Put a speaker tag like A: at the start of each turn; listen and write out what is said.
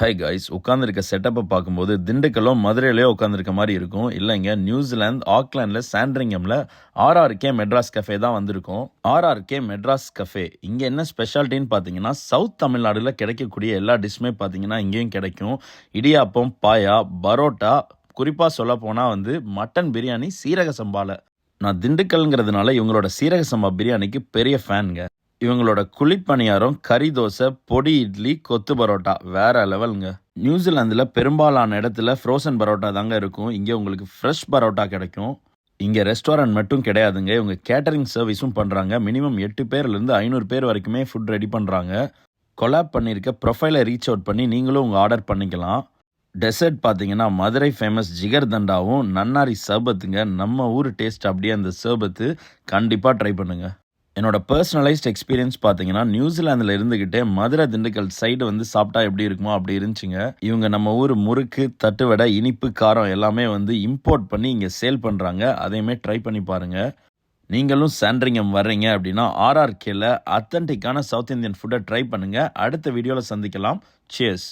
A: Hi guys, உட்காந்துருக்க செட்டப்பை பார்க்கும்போது திண்டுக்கல்லோ மதுரையிலையோ உட்காந்துருக்க மாதிரி இருக்கும். இல்லைங்க, நியூசிலாந்து ஆக்லாண்டில் சாண்ட்ரிங்கமில் ஆர்ஆர்கே மெட்ராஸ் கஃபே தான் வந்திருக்கும். ஆர்ஆர்கே மெட்ராஸ் கஃபே இங்கே என்ன ஸ்பெஷாலிட்டின்னு பார்த்தீங்கன்னா, சவுத் தமிழ்நாடுல கிடைக்கக்கூடிய எல்லா டிஷ்ஷுமே பார்த்தீங்கன்னா இங்கேயும் கிடைக்கும். இடியாப்பம், பாயா, பரோட்டா, குறிப்பாக சொல்ல போனால் மட்டன் பிரியாணி சீரக சம்பாவில். நான் திண்டுக்கல்ங்கிறதுனால இவங்களோட சீரக சம்பா பிரியாணிக்கு பெரிய ஃபேனுங்க. இவங்களோட குழிப்பணியாரம், கறி தோசை, பொடி இட்லி, கொத்து பரோட்டா வேற லெவலுங்க. நியூசிலாந்தில் பெரும்பாலான இடத்துல ஃப்ரோசன் பரோட்டா தாங்க இருக்கும். இங்கே உங்களுக்கு ஃப்ரெஷ் பரோட்டா கிடைக்கும். இங்கே ரெஸ்டாரண்ட் மட்டும் கிடையாதுங்க, இவங்க கேட்டரிங் சர்வீஸும் பண்ணுறாங்க. மினிமம் 8 பேர்லேருந்து 500 பேர் வரைக்குமே ஃபுட் ரெடி பண்ணுறாங்க. கொலாப் பண்ணியிருக்க ப்ரொஃபைலை ரீச் அவுட் பண்ணி நீங்களும் உங்கள் ஆர்டர் பண்ணிக்கலாம். டெசர்ட் பார்த்தீங்கன்னா மதுரை ஃபேமஸ் ஜிகர் தண்டாவும் நன்னாரி சர்பத்துங்க. நம்ம ஊர் டேஸ்ட் அப்படியே அந்த சர்பத்து கண்டிப்பாக ட்ரை பண்ணுங்கள். என்னோட பர்சனலைஸ்ட் எக்ஸ்பீரியன்ஸ் பார்த்தீங்கன்னா, நியூசிலாந்தில் இருந்துக்கிட்டே மதுரை திண்டுக்கல் சைடு சாப்பிட்டா எப்படி இருக்குமோ அப்படி இருந்துச்சுங்க. இவங்க நம்ம ஊர் முறுக்கு, தட்டுவடை, இனிப்பு, காரம் எல்லாமே இம்போர்ட் பண்ணி இங்கே சேல் பண்ணுறாங்க. அதையுமே ட்ரை பண்ணி பாருங்கள். நீங்களும் சாண்ட்ரிங்கம் வர்றீங்க அப்படின்னா ஆர்ஆர்கேல அத்தன்டிக்கான சவுத் இந்தியன் ஃபுட்டை ட்ரை பண்ணுங்கள். அடுத்த வீடியோவில் சந்திக்கலாம். சியர்ஸ்.